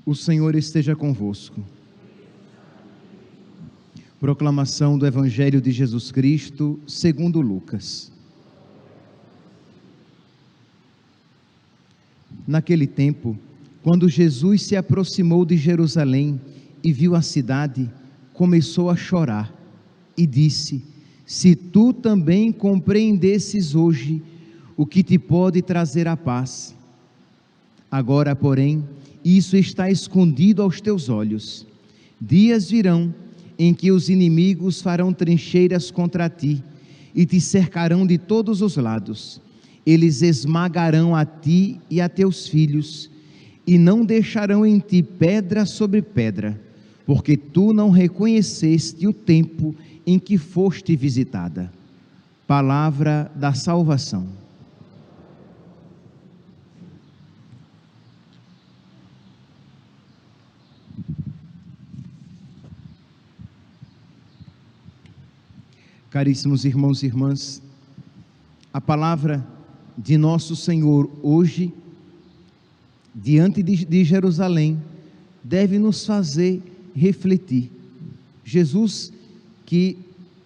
O Senhor esteja convosco. Proclamação do Evangelho de Jesus Cristo, segundo Lucas. Naquele tempo, quando Jesus se aproximou de Jerusalém e viu a cidade, começou a chorar e disse: se tu também compreendesses hoje o que te pode trazer a paz. Agora, porém, isso está escondido aos teus olhos. Dias virão em que os inimigos farão trincheiras contra ti e te cercarão de todos os lados. Eles esmagarão a ti e a teus filhos, e não deixarão em ti pedra sobre pedra, porque tu não reconheceste o tempo em que foste visitada. Palavra da salvação. Caríssimos irmãos e irmãs, a palavra de nosso Senhor hoje, diante de Jerusalém, deve nos fazer refletir. Jesus, que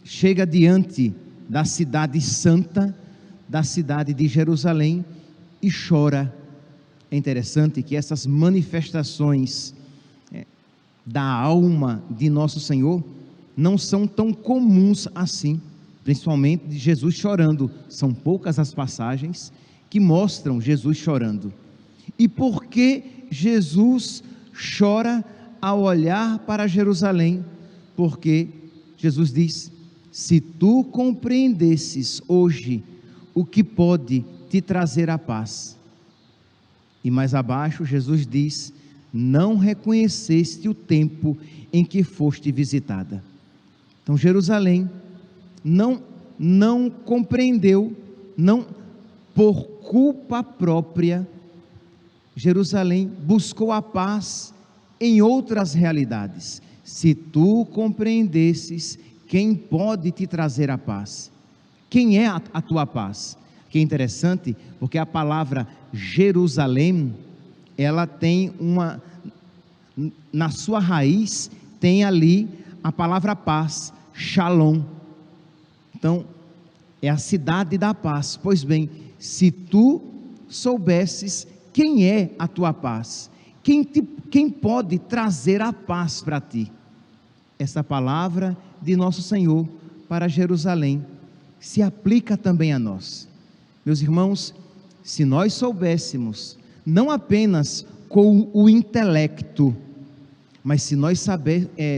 chega diante da cidade santa, da cidade de Jerusalém, e chora. É interessante que essas manifestações da alma de nosso Senhor não são tão comuns assim, principalmente de Jesus chorando. São poucas as passagens que mostram Jesus chorando. E por que Jesus chora ao olhar para Jerusalém? Porque Jesus diz: se tu compreendesses hoje o que pode te trazer a paz. E mais abaixo Jesus diz: não reconheceste o tempo em que foste visitada. Então Jerusalém não compreendeu, não por culpa própria, Jerusalém buscou a paz em outras realidades. Se tu compreendesses quem pode te trazer a paz, quem é a tua paz? Que é interessante, porque a palavra Jerusalém, ela tem na sua raiz, tem ali a palavra paz, Shalom. Então, é a cidade da paz. Pois bem, se tu soubesses quem é a tua paz, quem pode trazer a paz para ti, essa palavra de nosso Senhor para Jerusalém se aplica também a nós. Meus irmãos, se nós soubéssemos, não apenas com o intelecto, mas se nós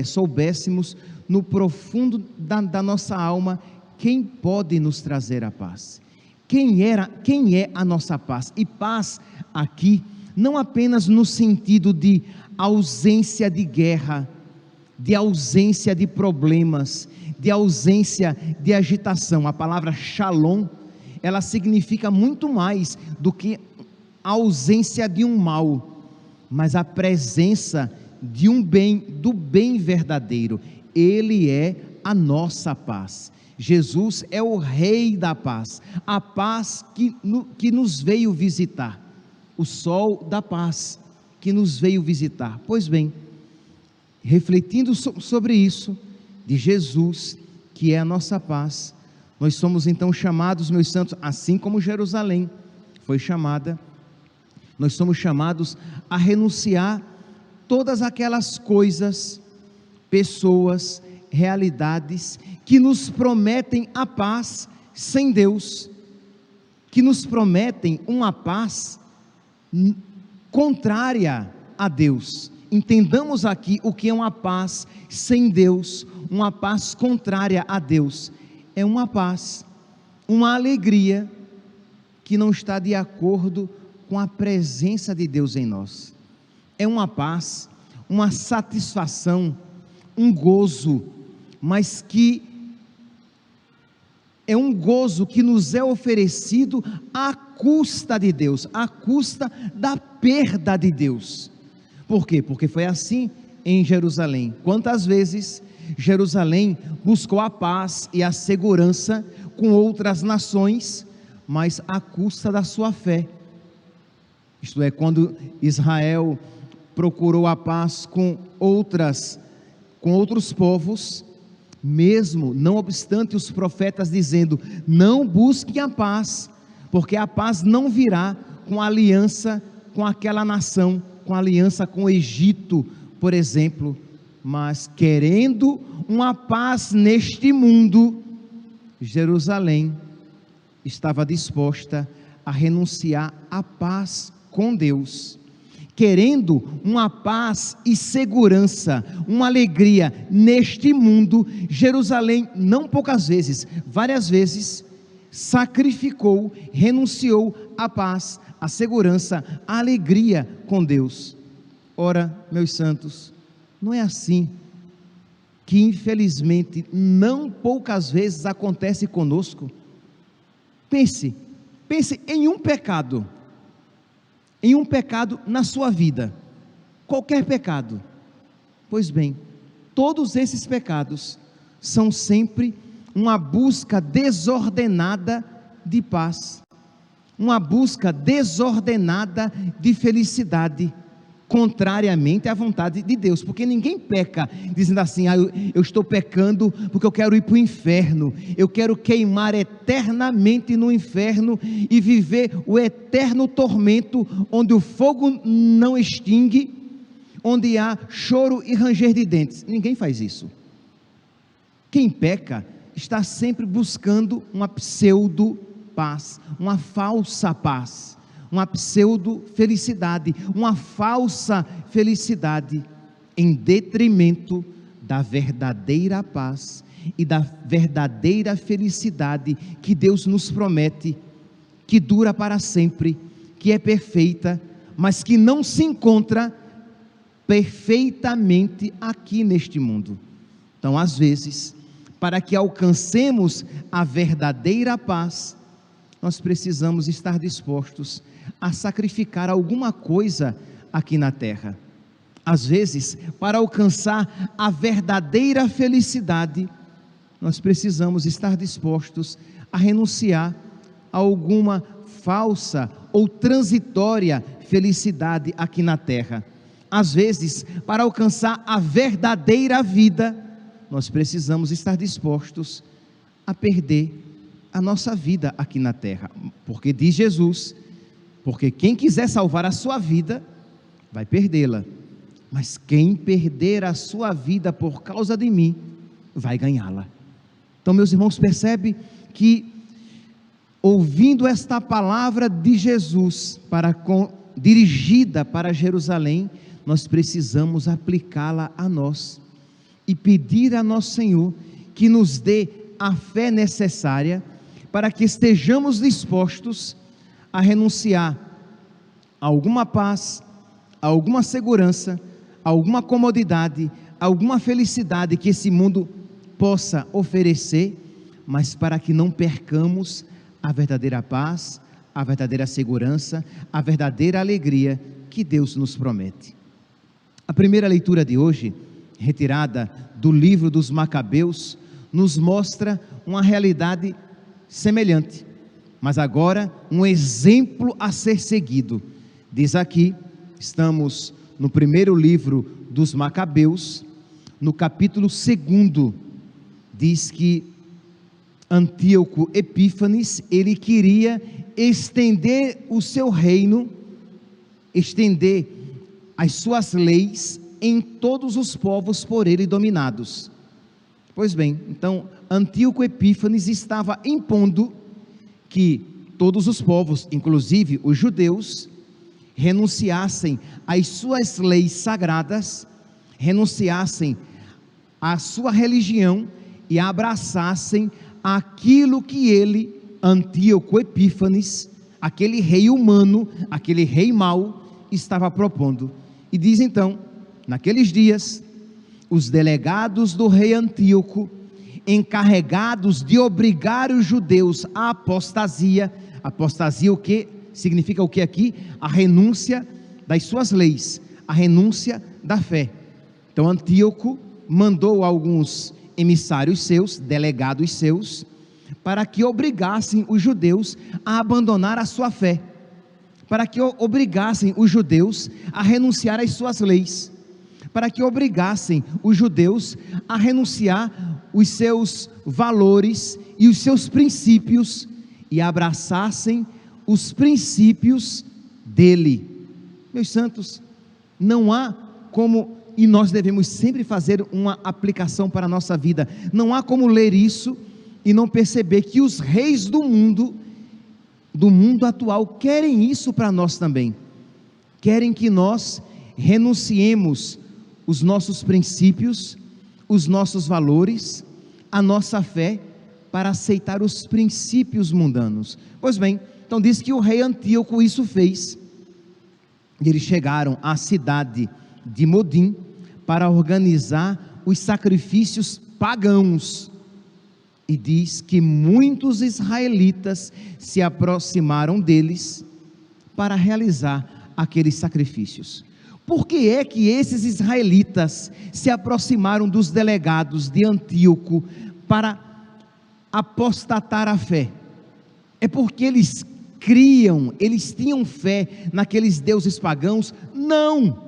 soubéssemos no profundo da nossa alma, quem pode nos trazer a paz? Quem é a nossa paz? E paz aqui, não apenas no sentido de ausência de guerra, de ausência de problemas, de ausência de agitação. A palavra Shalom, ela significa muito mais do que a ausência de um mal, mas a presença de um bem, do bem verdadeiro. Ele é a nossa paz. Jesus é o Rei da paz, a paz que nos veio visitar, o sol da paz que nos veio visitar. Pois bem, refletindo sobre isso, de Jesus, que é a nossa paz, nós somos então chamados, meus santos, assim como Jerusalém foi chamada, nós somos chamados a renunciar todas aquelas coisas, pessoas, realidades que nos prometem a paz sem Deus, que nos prometem uma paz contrária a Deus. Entendamos aqui o que é uma paz sem Deus, uma paz contrária a Deus. É uma paz, uma alegria que não está de acordo com a presença de Deus em nós. É uma paz, uma satisfação, um gozo, mas que é um gozo que nos é oferecido à custa de Deus, à custa da perda de Deus. Por quê? Porque foi assim em Jerusalém. Quantas vezes Jerusalém buscou a paz e a segurança com outras nações, mas à custa da sua fé. Isto é, quando Israel procurou a paz com outros povos, mesmo não obstante os profetas dizendo: não busquem a paz, porque a paz não virá com aliança com aquela nação, com aliança com o Egito, por exemplo. Mas querendo uma paz neste mundo, Jerusalém estava disposta a renunciar à paz com Deus. Querendo uma paz e segurança, uma alegria neste mundo, Jerusalém, não poucas vezes, várias vezes, sacrificou, renunciou à paz, à segurança, à alegria com Deus. Ora, meus santos, não é assim que infelizmente não poucas vezes acontece conosco? Pense em um pecado na sua vida, qualquer pecado. Pois bem, todos esses pecados são sempre uma busca desordenada de paz, uma busca desordenada de felicidade, contrariamente à vontade de Deus, porque ninguém peca dizendo assim: eu estou pecando porque eu quero ir para o inferno, eu quero queimar eternamente no inferno e viver o eterno tormento, onde o fogo não extingue, onde há choro e ranger de dentes. Ninguém faz isso. Quem peca está sempre buscando uma pseudo paz, uma falsa paz, uma pseudo-felicidade, uma falsa felicidade, em detrimento da verdadeira paz e da verdadeira felicidade que Deus nos promete, que dura para sempre, que é perfeita, mas que não se encontra perfeitamente aqui neste mundo. Então, às vezes, para que alcancemos a verdadeira paz, nós precisamos estar dispostos a sacrificar alguma coisa aqui na terra. Às vezes, para alcançar a verdadeira felicidade, nós precisamos estar dispostos a renunciar a alguma falsa ou transitória felicidade aqui na terra. Às vezes, para alcançar a verdadeira vida, nós precisamos estar dispostos a perder a nossa vida aqui na terra, porque diz Jesus: porque quem quiser salvar a sua vida, vai perdê-la, mas quem perder a sua vida por causa de mim, vai ganhá-la. Então, meus irmãos, percebe que, ouvindo esta palavra de Jesus, dirigida para Jerusalém, nós precisamos aplicá-la a nós, e pedir a nosso Senhor, que nos dê a fé necessária, para que estejamos dispostos a renunciar a alguma paz, a alguma segurança, a alguma comodidade, a alguma felicidade que esse mundo possa oferecer, mas para que não percamos a verdadeira paz, a verdadeira segurança, a verdadeira alegria que Deus nos promete. A primeira leitura de hoje, retirada do livro dos Macabeus, nos mostra uma realidade semelhante, mas agora um exemplo a ser seguido. Diz aqui, estamos no primeiro livro dos Macabeus, no capítulo 2, diz que Antíoco Epífanes, ele queria estender o seu reino, estender as suas leis em todos os povos por ele dominados. Pois bem, então Antíoco Epífanes estava impondo que todos os povos, inclusive os judeus, renunciassem às suas leis sagradas, renunciassem à sua religião e abraçassem aquilo que ele, Antíoco Epífanes, aquele rei humano, aquele rei mau, estava propondo. E diz então, naqueles dias, os delegados do rei Antíoco, encarregados de obrigar os judeus à apostasia, o que significa o que aqui? A renúncia das suas leis, a renúncia da fé. Então Antíoco mandou alguns emissários seus, delegados seus, para que obrigassem os judeus a abandonar a sua fé, para que obrigassem os judeus a renunciar às suas leis, para que obrigassem os judeus a renunciar os seus valores e os seus princípios e abraçassem os princípios dele. Meus santos, não há como, e nós devemos sempre fazer uma aplicação para a nossa vida, não há como ler isso e não perceber que os reis do mundo atual querem isso para nós também, querem que nós renunciemos os nossos princípios, os nossos valores, a nossa fé, para aceitar os princípios mundanos. Pois bem, então diz que o rei Antíoco isso fez, e eles chegaram à cidade de Modim para organizar os sacrifícios pagãos, e diz que muitos israelitas se aproximaram deles para realizar aqueles sacrifícios. Por que é que esses israelitas se aproximaram dos delegados de Antíoco para apostatar a fé? É porque eles criam, eles tinham fé naqueles deuses pagãos? Não!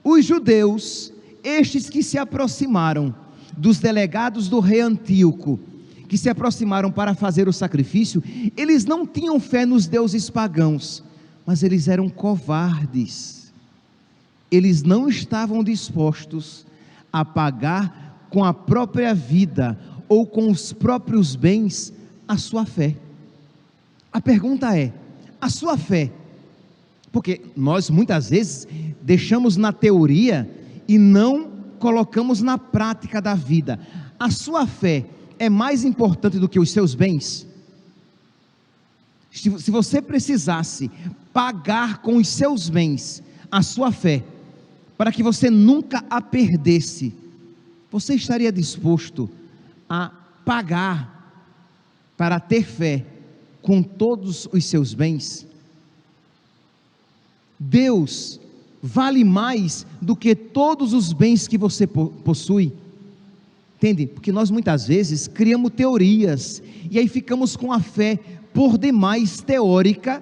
Os judeus, estes que se aproximaram dos delegados do rei Antíoco, que se aproximaram para fazer o sacrifício, eles não tinham fé nos deuses pagãos, mas eles eram covardes. Eles não estavam dispostos a pagar com a própria vida ou com os próprios bens a sua fé. A pergunta é: a sua fé? Porque nós muitas vezes deixamos na teoria e não colocamos na prática da vida. A sua fé é mais importante do que os seus bens? Se você precisasse pagar com os seus bens a sua fé, para que você nunca a perdesse, você estaria disposto a pagar para ter fé com todos os seus bens? Deus vale mais do que todos os bens que você possui. Entende? Porque nós muitas vezes criamos teorias e aí ficamos com a fé por demais teórica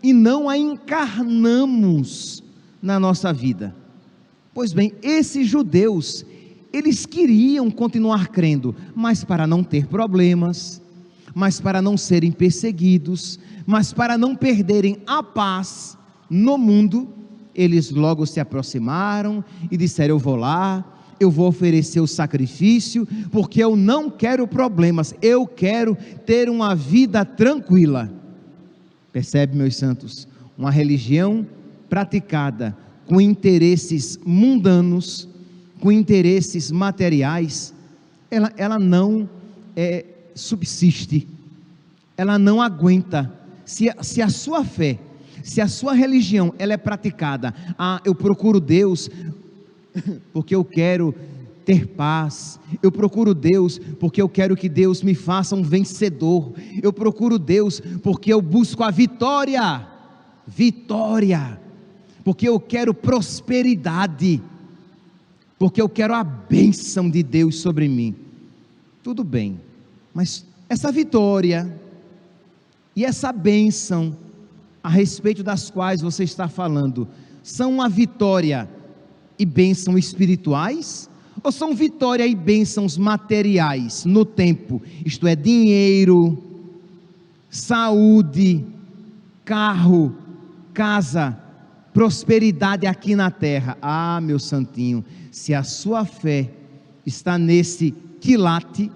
e não a encarnamos na nossa vida. Pois bem, esses judeus, eles queriam continuar crendo, mas para não ter problemas, mas para não serem perseguidos, mas para não perderem a paz no mundo, eles logo se aproximaram e disseram: eu vou lá, eu vou oferecer o sacrifício, porque eu não quero problemas, eu quero ter uma vida tranquila. Percebe, meus santos? Uma religião praticada com interesses mundanos, com interesses materiais, ela não subsiste, ela não aguenta. Se a sua fé, se a sua religião, ela é praticada, eu procuro Deus porque eu quero ter paz, eu procuro Deus porque eu quero que Deus me faça um vencedor, eu procuro Deus porque eu busco a vitória, porque eu quero prosperidade, porque eu quero a bênção de Deus sobre mim. Tudo bem, mas essa vitória e essa bênção a respeito das quais você está falando, são uma vitória e bênção espirituais? Ou são vitória e bênçãos materiais no tempo? Isto é, dinheiro, saúde, carro, casa, prosperidade aqui na terra. Meu santinho, se a sua fé está nesse quilate,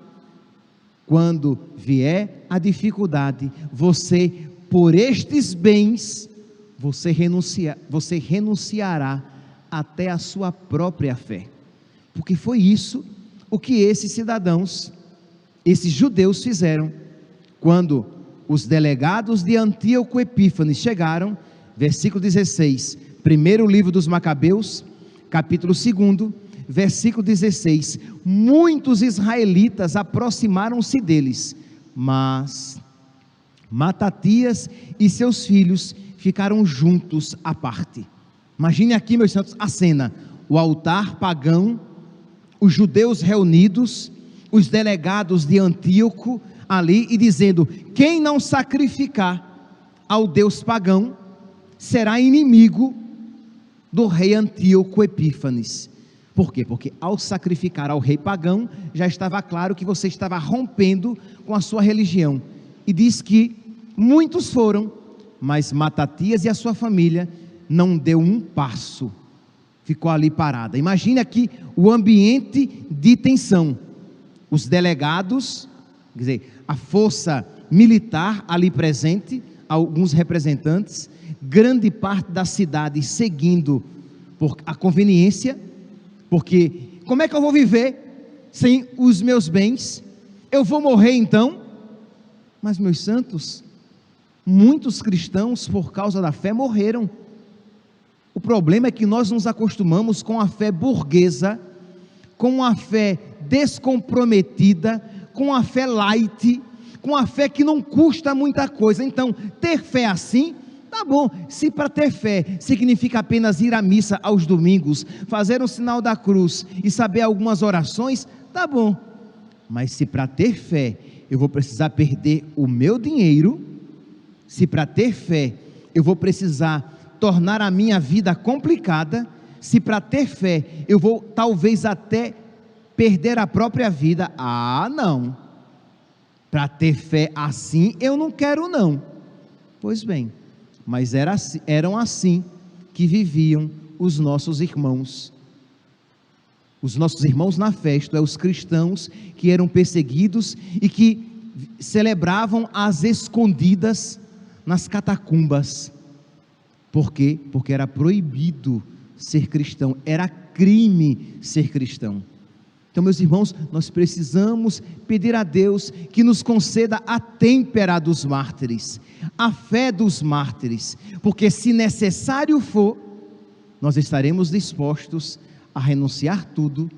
quando vier a dificuldade, você, por estes bens, você renunciará até a sua própria fé. Porque foi isso o que esses cidadãos, esses judeus fizeram, quando os delegados de Antíoco Epífanes chegaram. Versículo 16, primeiro livro dos Macabeus, capítulo 2, versículo 16, muitos israelitas aproximaram-se deles, mas Matatias e seus filhos ficaram juntos à parte. Imagine aqui, meus santos, a cena: o altar pagão, os judeus reunidos, os delegados de Antíoco ali, e dizendo: quem não sacrificar ao Deus pagão, será inimigo do rei Antíoco Epífanes. Por quê? Porque ao sacrificar ao rei pagão, já estava claro que você estava rompendo com a sua religião. E diz que muitos foram, mas Matatias e a sua família não deu um passo, ficou ali parada. Imagine aqui o ambiente de tensão. Os delegados, quer dizer, a força militar ali presente, alguns representantes, grande parte da cidade seguindo por a conveniência, porque como é que eu vou viver sem os meus bens? Eu vou morrer então? Mas, meus santos, muitos cristãos por causa da fé morreram. O problema é que nós nos acostumamos com a fé burguesa, com a fé descomprometida, com a fé light, com a fé que não custa muita coisa. Então, ter fé assim, tá bom. Se para ter fé significa apenas ir à missa aos domingos, fazer um sinal da cruz e saber algumas orações, tá bom. Mas se para ter fé eu vou precisar perder o meu dinheiro, se para ter fé eu vou precisar tornar a minha vida complicada, se para ter fé eu vou talvez até perder a própria vida, não. Para ter fé assim eu não quero não. Pois bem, mas eram assim que viviam os nossos irmãos. Os nossos irmãos na fé, isto é, os cristãos que eram perseguidos e que celebravam às escondidas nas catacumbas. Por quê? Porque era proibido ser cristão, era crime ser cristão. Então, meus irmãos, nós precisamos pedir a Deus que nos conceda a têmpera dos mártires, a fé dos mártires, porque se necessário for, nós estaremos dispostos a renunciar tudo,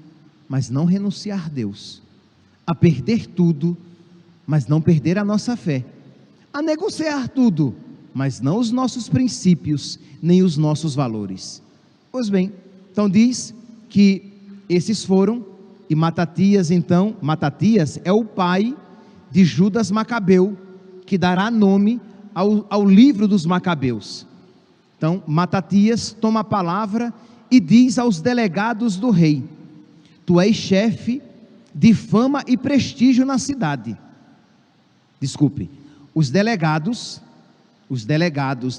mas não renunciar a Deus, a perder tudo, mas não perder a nossa fé, a negociar tudo, mas não os nossos princípios, nem os nossos valores. Pois bem, então diz que esses foram, e Matatias então, Matatias é o pai de Judas Macabeu, que dará nome ao livro dos Macabeus. Então Matatias toma a palavra e diz aos delegados do rei: tu és chefe de fama e prestígio na cidade. Desculpe, os delegados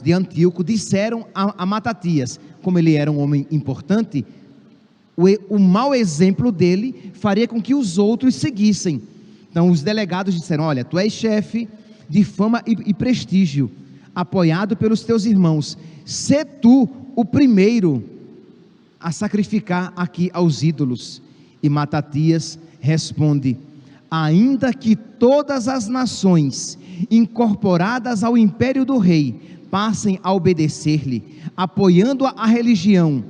de Antíoco disseram a Matatias, como ele era um homem importante, o mau exemplo dele faria com que os outros seguissem. Então os delegados disseram: olha, tu és chefe de fama e prestígio, apoiado pelos teus irmãos, sê tu o primeiro a sacrificar aqui aos ídolos. E Matatias responde: ainda que todas as nações incorporadas ao império do rei passem a obedecer-lhe, apoiando a religião,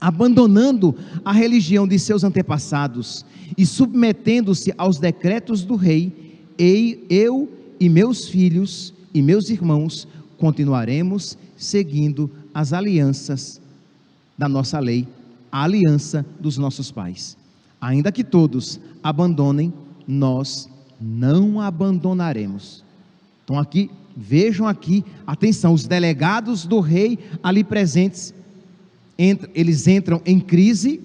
abandonando a religião de seus antepassados e submetendo-se aos decretos do rei, eu e meus filhos e meus irmãos continuaremos seguindo as alianças da nossa lei, a aliança dos nossos pais. Ainda que todos abandonem, nós não abandonaremos. Então aqui, vejam aqui, atenção, os delegados do rei ali presentes, eles entram em crise.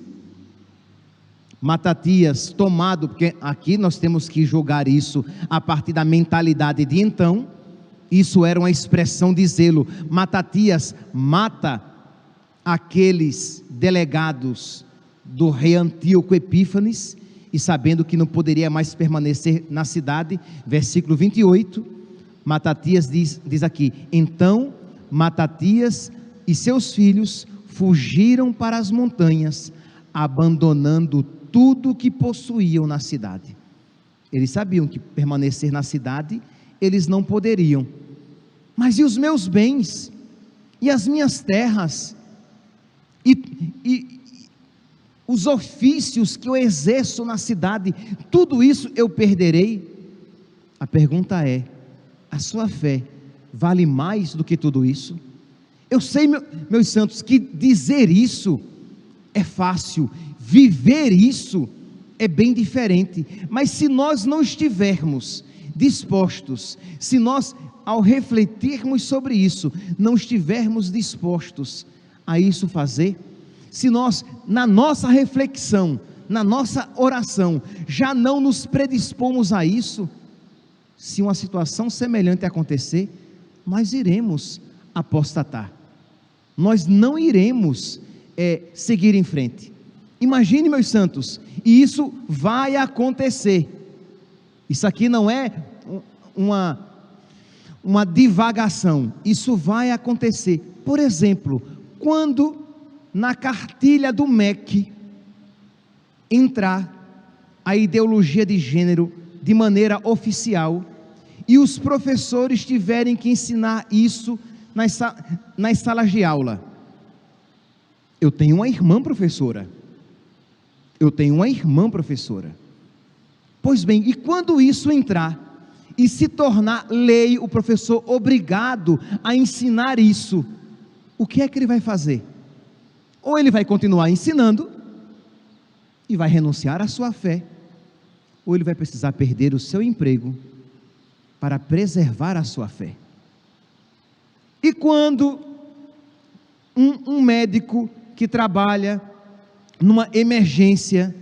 Matatias tomado, porque aqui nós temos que julgar isso a partir da mentalidade de então, isso era uma expressão de zelo. Matatias mata aqueles delegados do rei Antíoco Epífanes, e sabendo que não poderia mais permanecer na cidade, versículo 28, Matatias diz aqui: então Matatias e seus filhos fugiram para as montanhas, abandonando tudo que possuíam na cidade. Eles sabiam que permanecer na cidade eles não poderiam. Mas e os meus bens? E as minhas terras? E os ofícios que eu exerço na cidade, tudo isso eu perderei? A pergunta é: a sua fé vale mais do que tudo isso? Eu sei, meus santos, que dizer isso é fácil, viver isso é bem diferente, mas se nós não estivermos dispostos, se nós ao refletirmos sobre isso, não estivermos dispostos a isso fazer, se nós, na nossa reflexão, na nossa oração, já não nos predispomos a isso, se uma situação semelhante acontecer, nós iremos apostatar, nós não iremos seguir em frente. Imagine, meus santos, e isso vai acontecer. Isso aqui não é uma divagação, isso vai acontecer. Por exemplo, quando na cartilha do MEC entrar a ideologia de gênero de maneira oficial, e os professores tiverem que ensinar isso nas salas de aula. Eu tenho uma irmã professora. Pois bem, e quando isso entrar e se tornar lei, o professor obrigado a ensinar isso, o que é que ele vai fazer? Ou ele vai continuar ensinando e vai renunciar à sua fé, ou ele vai precisar perder o seu emprego para preservar a sua fé. E quando um médico que trabalha numa emergência,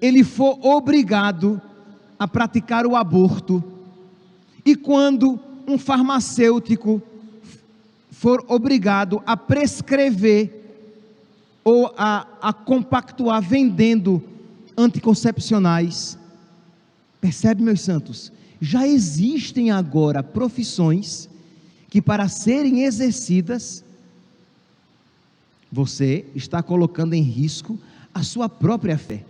ele for obrigado a praticar o aborto, e quando um farmacêutico for obrigado a prescrever ou a compactuar vendendo anticoncepcionais, percebe, meus santos, já existem agora profissões que, para serem exercidas, você está colocando em risco a sua própria fé.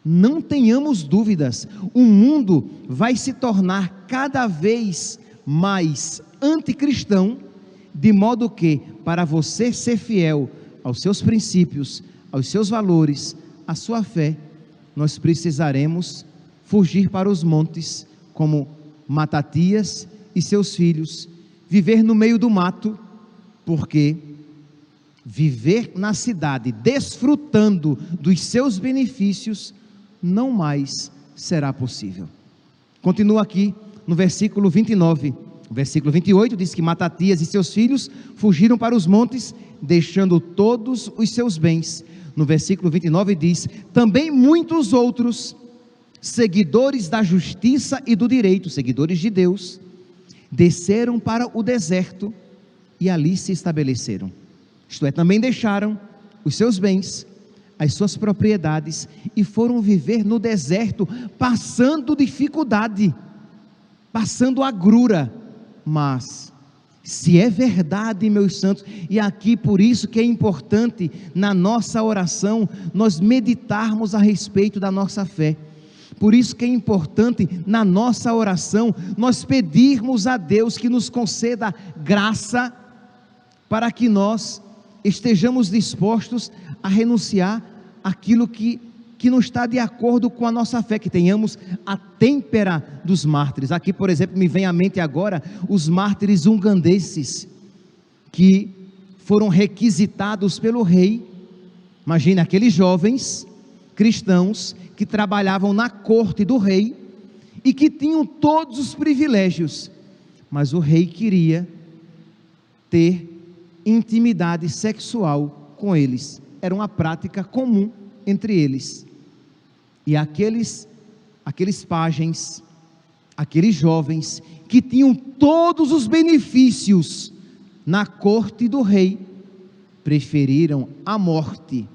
Não tenhamos dúvidas, o mundo vai se tornar cada vez mais anticristão, de modo que, para você ser fiel aos seus princípios, aos seus valores, à sua fé, nós precisaremos fugir para os montes, como Matatias e seus filhos, viver no meio do mato, porque viver na cidade, desfrutando dos seus benefícios, não mais será possível. Continua aqui no versículo 29, o versículo 28 diz que Matatias e seus filhos fugiram para os montes, deixando todos os seus bens. No versículo 29 diz: também muitos outros, seguidores da justiça e do direito, seguidores de Deus, desceram para o deserto e ali se estabeleceram. Isto é, também deixaram os seus bens, as suas propriedades, e foram viver no deserto, passando dificuldade, passando agrura. Mas, se é verdade, meus santos, e aqui por isso que é importante, na nossa oração, nós meditarmos a respeito da nossa fé. Por isso que é importante, na nossa oração, nós pedirmos a Deus que nos conceda graça, para que nós estejamos dispostos a renunciar àquilo que não está de acordo com a nossa fé, que tenhamos a têmpera dos mártires. Aqui, por exemplo, me vem à mente agora os mártires ugandeses, que foram requisitados pelo rei. Imagina aqueles jovens cristãos que trabalhavam na corte do rei e que tinham todos os privilégios, mas o rei queria ter intimidade sexual com eles. Era uma prática comum entre eles. E aqueles pajens, aqueles jovens que tinham todos os benefícios na corte do rei, preferiram a morte,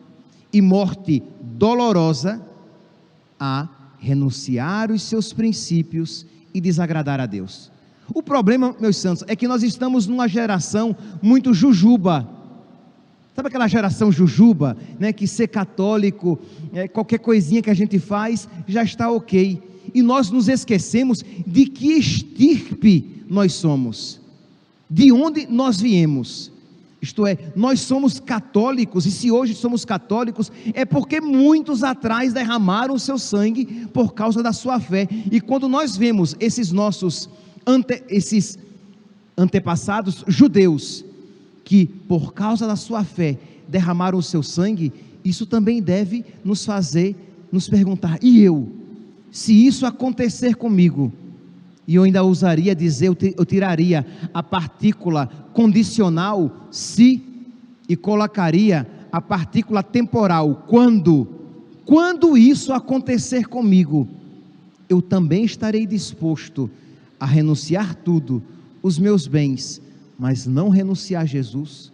e morte dolorosa, a renunciar os seus princípios e desagradar a Deus. O problema, meus santos, é que nós estamos numa geração muito jujuba. Sabe aquela geração jujuba, né, que ser católico, qualquer coisinha que a gente faz, já está ok. E nós nos esquecemos de que estirpe nós somos, de onde nós viemos. Isto é, nós somos católicos, e se hoje somos católicos, é porque muitos atrás derramaram o seu sangue por causa da sua fé. E quando nós vemos esses nossos esses antepassados judeus, que por causa da sua fé derramaram o seu sangue, isso também deve nos fazer nos perguntar: e eu? Se isso acontecer comigo, E eu ainda ousaria dizer, eu tiraria a partícula condicional, se, e colocaria a partícula temporal, quando. Quando isso acontecer comigo, eu também estarei disposto a renunciar tudo, os meus bens, mas não renunciar a Jesus.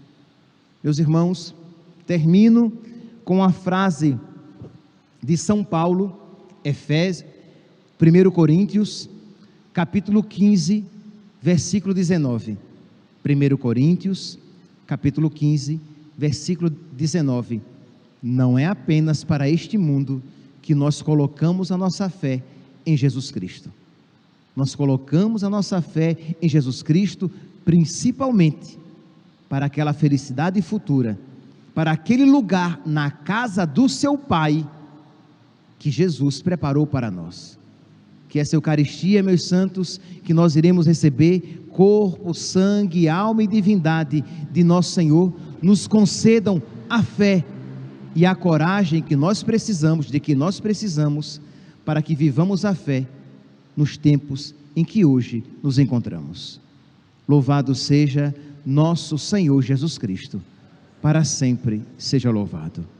Meus irmãos, termino com a frase de São Paulo, 1 Coríntios, capítulo 15, versículo 19. 1 Coríntios, capítulo 15, versículo 19. Não é apenas para este mundo que nós colocamos a nossa fé em Jesus Cristo. Nós colocamos a nossa fé em Jesus Cristo, principalmente para aquela felicidade futura, para aquele lugar na casa do seu Pai, que Jesus preparou para nós. Que essa Eucaristia, meus santos, que nós iremos receber, corpo, sangue, alma e divindade de nosso Senhor, nos concedam a fé e a coragem que nós precisamos, para que vivamos a fé nos tempos em que hoje nos encontramos. Louvado seja nosso Senhor Jesus Cristo, para sempre seja louvado.